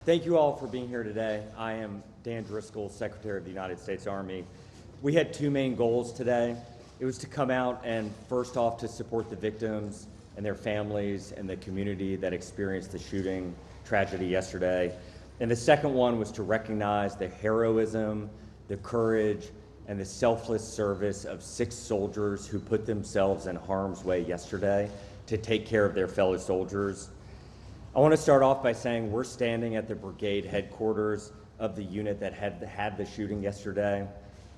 Thank you all for being here today. I am Dan Driscoll, Secretary of the United States Army. We had two main goals today. It was to come out and first off to support the victims and their families and the community that experienced the shooting tragedy yesterday. And the second one was to recognize the heroism, the courage, and the selfless service of 6 soldiers who put themselves in harm's way yesterday to take care of their fellow soldiers. I want to start off by saying we're standing at the brigade headquarters of the unit that had the shooting yesterday.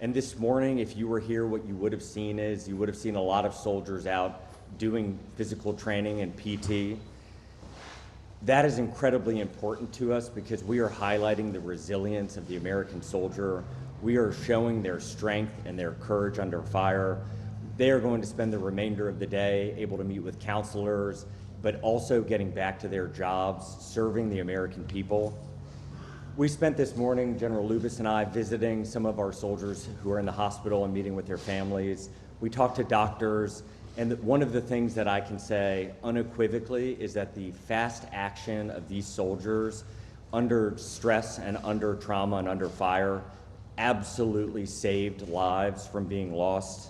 And this morning, if you were here, what you would have seen is you would have seen a lot of soldiers out doing physical training and PT. That is incredibly important to us because we are highlighting the resilience of the American soldier. We are showing their strength and their courage under fire. They are going to spend the remainder of the day able to meet with counselors, but also getting back to their jobs, serving the American people. We spent this morning, General Lubis and I, visiting some of our soldiers who are in the hospital and meeting with their families. We talked to doctors, and one of the things that I can say unequivocally is that the fast action of these soldiers under stress and under trauma and under fire absolutely saved lives from being lost.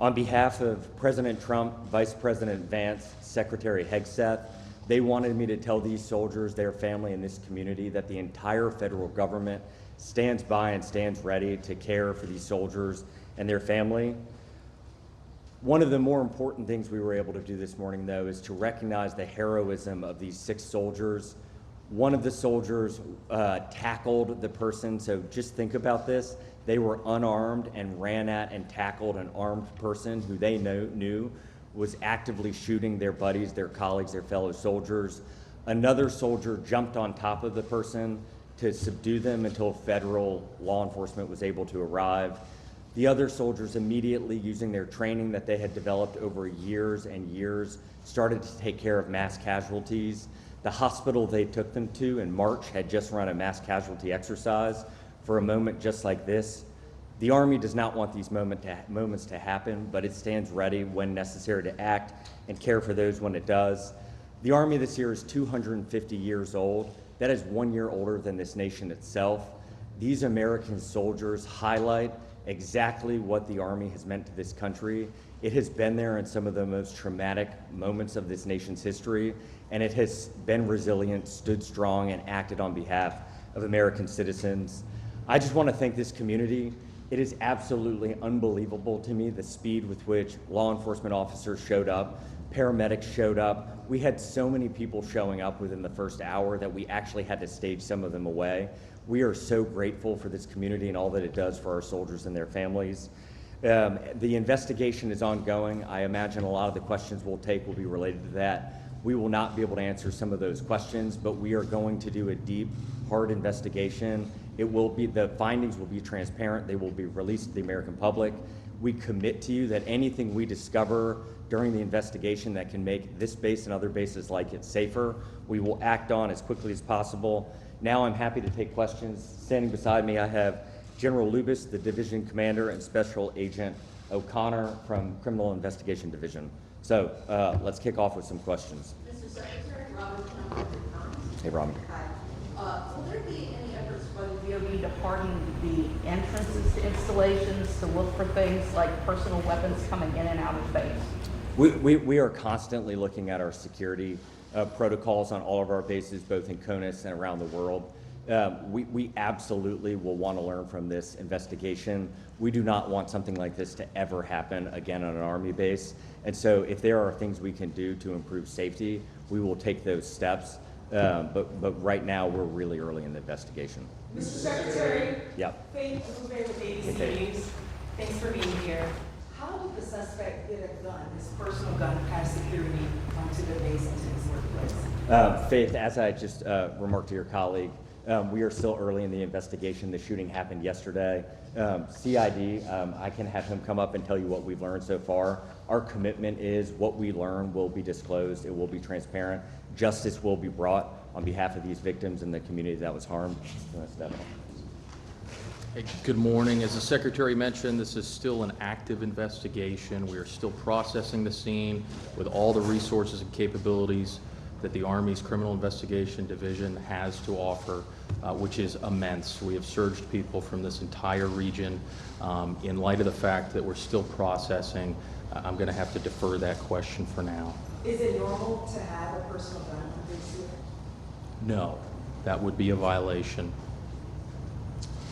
On behalf of President Trump, Vice President Vance, Secretary Hegseth, they wanted me to tell these soldiers, their family, and this community that the entire federal government stands by and stands ready to care for these soldiers and their family. One of the more important things we were able to do this morning, though, is to recognize the heroism of these 6 soldiers. One of the soldiers tackled the person, so just think about this. They were unarmed and ran at and tackled an armed person who they knew was actively shooting their buddies, their colleagues, their fellow soldiers. Another soldier jumped on top of the person to subdue them until federal law enforcement was able to arrive. The other soldiers immediately, using their training that they had developed over years and years, started to take care of mass casualties. The hospital they took them to in March had just run a mass casualty exercise for a moment just like this. The Army does not want these moments to happen, but it stands ready when necessary to act and care for those when it does. The Army this year is 250 years old. That is 1 year older than this nation itself. These American soldiers highlight exactly what the Army has meant to this country. It has been there in some of the most traumatic moments of this nation's history, and it has been resilient, stood strong, and acted on behalf of American citizens. I just want to thank this community. It is absolutely unbelievable to me the speed with which law enforcement officers showed up, paramedics showed up. We had so many people showing up within the first hour that we actually had to stage some of them away. We are so grateful for this community and all that it does for our soldiers and their families. The investigation is ongoing. I imagine a lot of the questions we'll take will be related to that. We will not be able to answer some of those questions, but we are going to do a deep, hard investigation. The findings will be transparent. They will be released to the American public. We commit to you that anything we discover during the investigation that can make this base and other bases like it safer, we will act on as quickly as possible. Now I'm happy to take questions. Standing beside me, I have General Lubis, the Division Commander, and Special Agent O'Connor from Criminal Investigation Division. So let's kick off with some questions. Mr. Secretary, Robert Trump. Hey, Robin. Hi. Will there be any efforts by the DOD to harden the entrances to installations to look for things like personal weapons coming in and out of base? We are constantly looking at our security protocols on all of our bases, both in CONUS and around the world. We absolutely will want to learn from this investigation. We do not want something like this to ever happen again on an Army base. And so if there are things we can do to improve safety, we will take those steps. But right now, we're really early in the investigation. Mr. Secretary. Yep. Faith Dubé with ABC News. Thanks for being here. How did the suspect get a gun, his personal gun, past security onto the base into his workplace? Faith, as I just remarked to your colleague, we are still early in the investigation. The shooting happened yesterday. CID, I can have him come up and tell you what we've learned so far. Our commitment is what we learn will be disclosed. It will be transparent. Justice will be brought on behalf of these victims and the community that was harmed. Hey, good morning. As the Secretary mentioned, this is still an active investigation. We are still processing the scene with all the resources and capabilities that the Army's Criminal Investigation Division has to offer, which is immense. We have surged people from this entire region. In light of the fact that we're still processing, I'm going to have to defer that question for now. Is it normal to have a personal gun on base here? No, that would be a violation.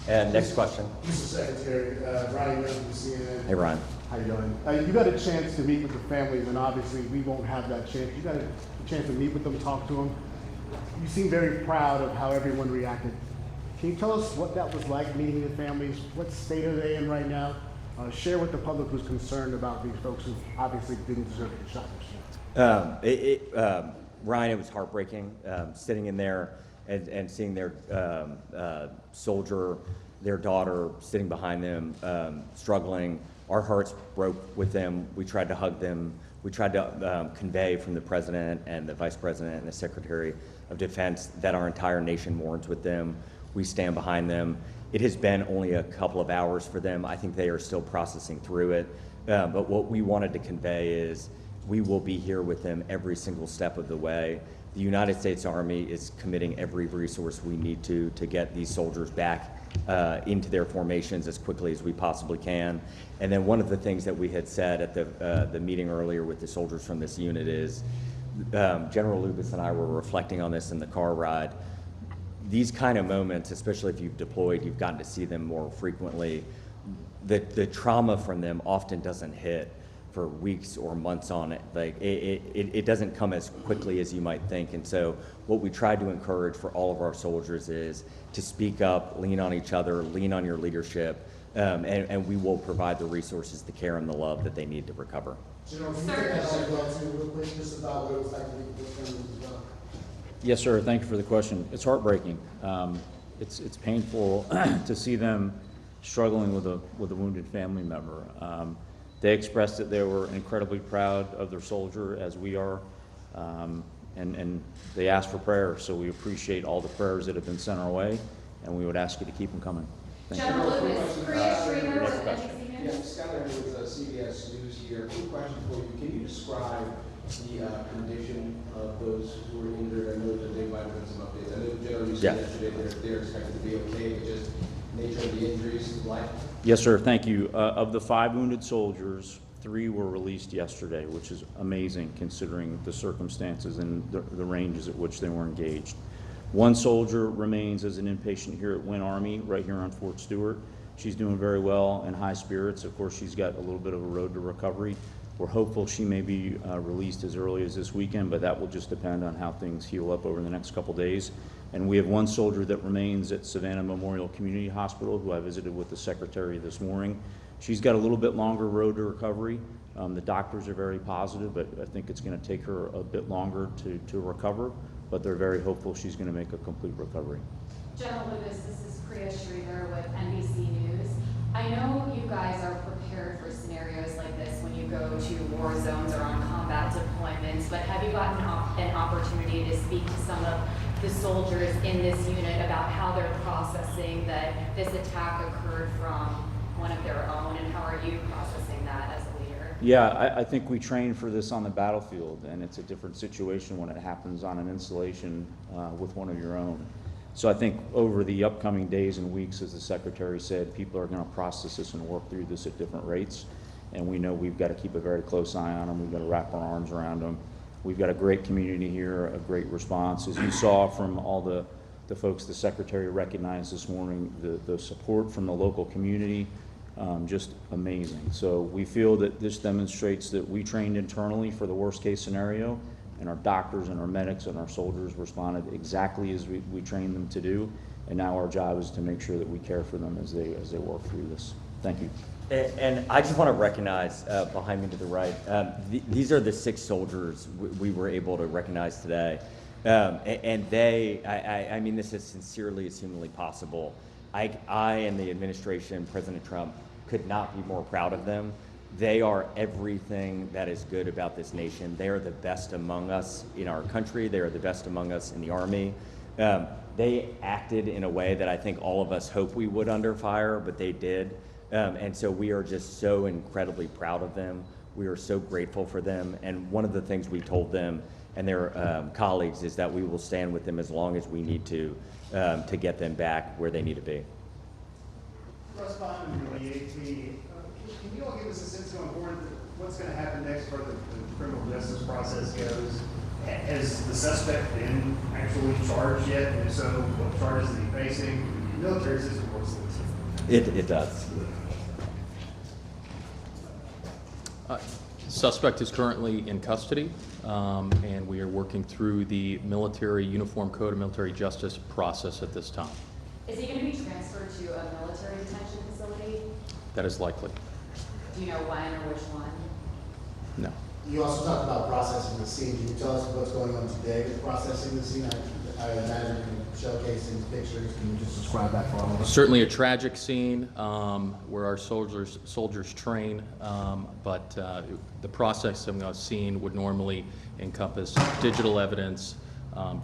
And next question. Mr. Secretary, Ryan Young from CNN. Hey, Ryan. How you doing? You got a chance to meet with the families, and obviously we won't have that chance. You got a chance to meet with them, talk to them. You seem very proud of how everyone reacted. Can you tell us what that was like, meeting the families? What state are they in right now? Share with the public who's concerned about these folks who obviously didn't deserve to be shot. Ryan, it was heartbreaking sitting in there and seeing their soldier, their daughter sitting behind them, struggling. Our hearts broke with them. We tried to hug them. We tried to convey from the President and the Vice President and the Secretary of Defense that our entire nation mourns with them. We stand behind them. It has been only a couple of hours for them. I think they are still processing through it. But what we wanted to convey is we will be here with them every single step of the way. The United States Army is committing every resource we need to get these soldiers back into their formations as quickly as we possibly can. And then one of the things that we had said at the meeting earlier with the soldiers from this unit is, General Lubis and I were reflecting on this in the car ride. These kind of moments, especially if you've deployed, you've gotten to see them more frequently, the trauma from them often doesn't hit for weeks or months on it. Like it doesn't come as quickly as you might think. And so what we try to encourage for all of our soldiers is to speak up, lean on each other, lean on your leadership, and we will provide the resources, the care, and the love that they need to recover. General, can you take that as well too, real quick, just about what it was like to meet with families as well? Yes, sir. Thank you for the question. It's heartbreaking. It's painful to see them struggling with a wounded family member. They expressed that they were incredibly proud of their soldier, as we are, and they asked for prayer. So we appreciate all the prayers that have been sent our way, and we would ask you to keep them coming. Thank you. General Lewis, Priya Streamer with question. NBC Yeah, News. Scott Leonard with CBS News here. Quick question for you. Can you describe the condition of those who were injured? I know that there might have been some updates. I know generally you Yeah. said yesterday they're expected to be okay, but just nature of the injuries, life. Yes, sir. Thank you. Of the 5 wounded soldiers, 3 were released yesterday, which is amazing considering the circumstances and the ranges at which they were engaged. 1 soldier remains as an inpatient here at Wynn Army, right here on Fort Stewart. She's doing very well and high spirits. Of course, she's got a little bit of a road to recovery. We're hopeful she may be released as early as this weekend, but that will just depend on how things heal up over the next couple days. And we have 1 soldier that remains at Savannah Memorial Community Hospital, who I visited with the secretary this morning. She's got a little bit longer road to recovery. The doctors are very positive, but I think it's going to take her a bit longer to recover, but they're very hopeful she's going to make a complete recovery. General Lewis, this is Priya Streamer with NBC News. I know you guys are prepared for scenarios like this when you go to war zones or on combat deployments, but have you gotten an opportunity to speak to some of the soldiers in this unit about how they're processing that this attack occurred from one of their own, and how are you processing that as a leader? Yeah, I think we train for this on the battlefield, and it's a different situation when it happens on an installation with one of your own. So I think over the upcoming days and weeks, as the Secretary said, people are going to process this and work through this at different rates. And we know we've got to keep a very close eye on them. We've got to wrap our arms around them. We've got a great community here, a great response. As you saw from all the folks the Secretary recognized this morning, the support from the local community, just amazing. So we feel that this demonstrates that we trained internally for the worst case scenario, and our doctors and our medics and our soldiers responded exactly as we trained them to do. And now our job is to make sure that we care for them as they work through this. Thank you. And I just want to recognize behind me to the right, these are the 6 soldiers we were able to recognize today. And they, I mean this as sincerely as humanly possible. I and the administration, President Trump, could not be more proud of them. They are everything that is good about this nation. They are the best among us in our country. They are the best among us in the Army. They acted in a way that I think all of us hope we would under fire, but they did. And so we are just so incredibly proud of them. We are so grateful for them. And one of the things we told them and their colleagues is that we will stand with them as long as we need to get them back where they need to be. Russ Bond from the AT, can you all give us a sense going forward, what's going to happen next for the criminal justice process goes? Has the suspect been actually charged yet? And if so, what charges is he facing? The military system works this. It does. Suspect is currently in custody, and we are working through the Military Uniform Code of Military Justice process at this time. Is he going to be transferred to a military detention facility? That is likely. Do you know when or which one? No. You also talked about processing the scene. Can you tell us what's going on today with processing the scene? I imagine you can showcase these pictures. Can you just describe that for all of us? Certainly a tragic scene where our soldiers train, but the processing of a scene would normally encompass digital evidence,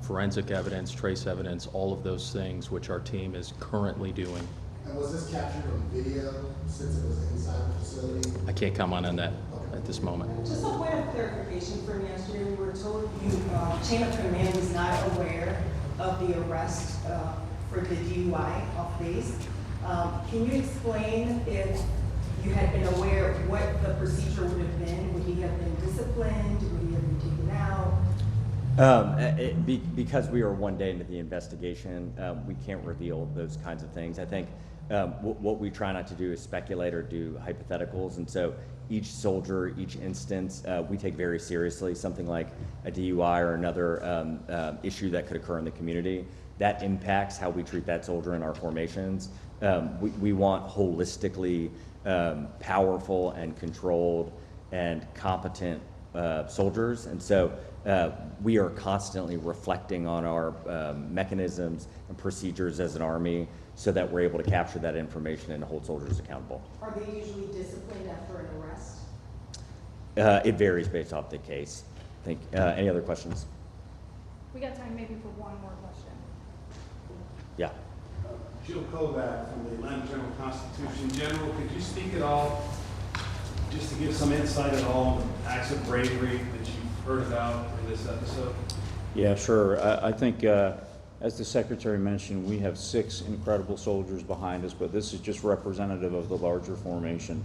forensic evidence, trace evidence, all of those things which our team is currently doing. And was this captured on video since it was inside the facility? I can't comment on that at this moment. Just a point of clarification from yesterday, we were told you, chain of command was not aware of the arrest for the DUI off base. Can you explain if you had been aware of what the procedure would have been? Would he have been disciplined? Would he have been taken out? Because we are one day into the investigation, we can't reveal those kinds of things. I think what we try not to do is speculate or do hypotheticals, and so each soldier, each instance, we take very seriously. Something like a DUI or another issue that could occur in the community, that impacts how we treat that soldier in our formations. We want holistically powerful and controlled and competent soldiers, and so we are constantly reflecting on our mechanisms and procedures as an Army so that we're able to capture that information and hold soldiers accountable. Are they usually disciplined after an arrest? It varies based off the case. Any other questions? We got time maybe for one more question. Yeah. Jill Kovac from the Atlanta Journal-Constitution. General, could you speak at all, just to give some insight at all on the acts of bravery that you've heard about in this episode? Yeah, sure. I think, as the Secretary mentioned, we have 6 incredible soldiers behind us, but this is just representative of the larger formation.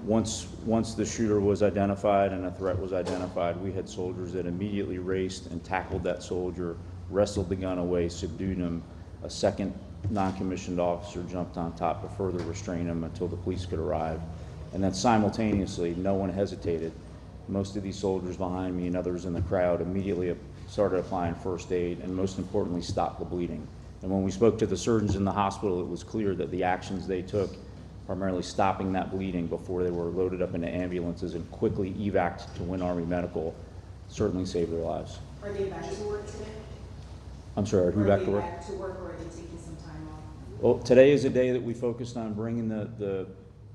Once the shooter was identified and a threat was identified, we had soldiers that immediately raced and tackled that soldier, wrestled the gun away, subdued him. A second non-commissioned officer jumped on top to further restrain him until the police could arrive. And then simultaneously, no one hesitated. Most of these soldiers behind me and others in the crowd immediately started applying first aid and, most importantly, stopped the bleeding. And when we spoke to the surgeons in the hospital, it was clear that the actions they took, primarily stopping that bleeding before they were loaded up into ambulances and quickly evac'd to Win Army Medical, certainly saved their lives. Are they back to work today? I'm sorry, who back to work? Are they back to work, or are they taking some time off? Well, today is a day that we focused on bringing the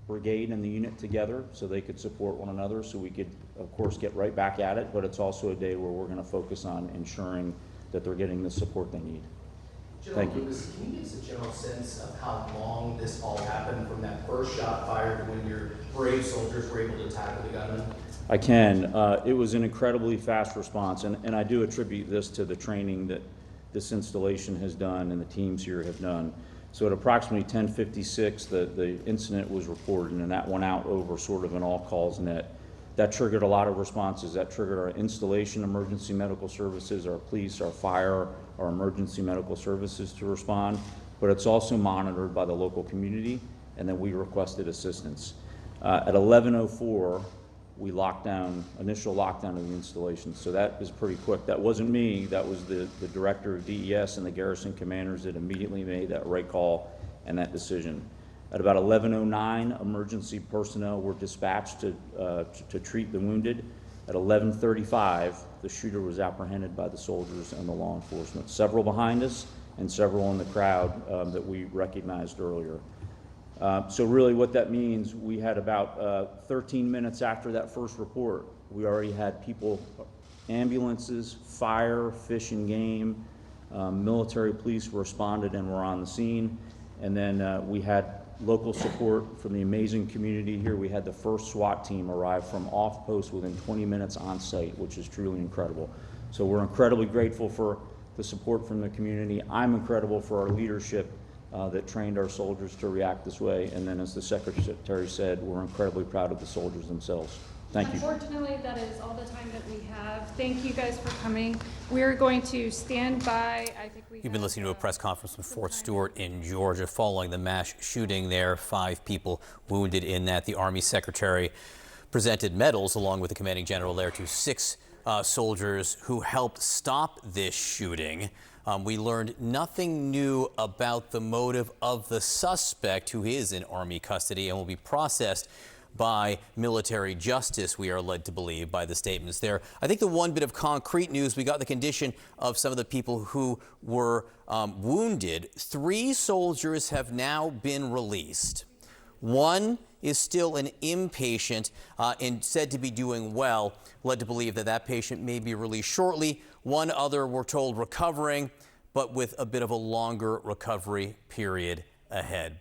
brigade and the unit together so they could support one another, so we could, of course, get right back at it, but it's also a day where we're going to focus on ensuring that they're getting the support they need. General Thank you. Lewis, can you give us a general sense of how long this all happened from that first shot fired to when your brave soldiers were able to tackle the gunman? I can. It was an incredibly fast response, and I do attribute this to the training that this installation has done and the teams here have done. So at approximately 10:56, the incident was reported, and that went out over sort of an all-calls net. That triggered a lot of responses. That triggered our installation emergency medical services, our police, our fire, our emergency medical services to respond, but it's also monitored by the local community, and then we requested assistance. At 11:04, we initial lockdown of the installation, so that was pretty quick. That wasn't me, that was the director of DES and the garrison commanders that immediately made that right call and that decision. At about 11:09, emergency personnel were dispatched to treat the wounded. At 11:35, the shooter was apprehended by the soldiers and the law enforcement, several behind us and several in the crowd that we recognized earlier. So really what that means, we had about 13 minutes after that first report, we already had people, ambulances, fire, fish and game, military police responded and were on the scene. And then we had local support from the amazing community here. We had the first SWAT team arrive from off post within 20 minutes on site, which is truly incredible. So we're incredibly grateful for the support from the community. I'm incredible for our leadership that trained our soldiers to react this way. And then, as the Secretary said, we're incredibly proud of the soldiers themselves. Thank you. Unfortunately, that is all the time that we have. Thank you guys for coming. We're going to stand by. I think we You've been listening to a press conference from Fort Stewart in Georgia following the mass shooting there. 5 people wounded in that. The Army Secretary presented medals along with the commanding general there to 6 soldiers who helped stop this shooting. We learned nothing new about the motive of the suspect, who is in Army custody and will be processed by military justice, we are led to believe by the statements there. I think the one bit of concrete news, we got the condition of some of the people who were wounded. 3 soldiers have now been released. 1 is still an inpatient and said to be doing well, led to believe that that patient may be released shortly. 1 other, we're told, recovering, but with a bit of a longer recovery period ahead.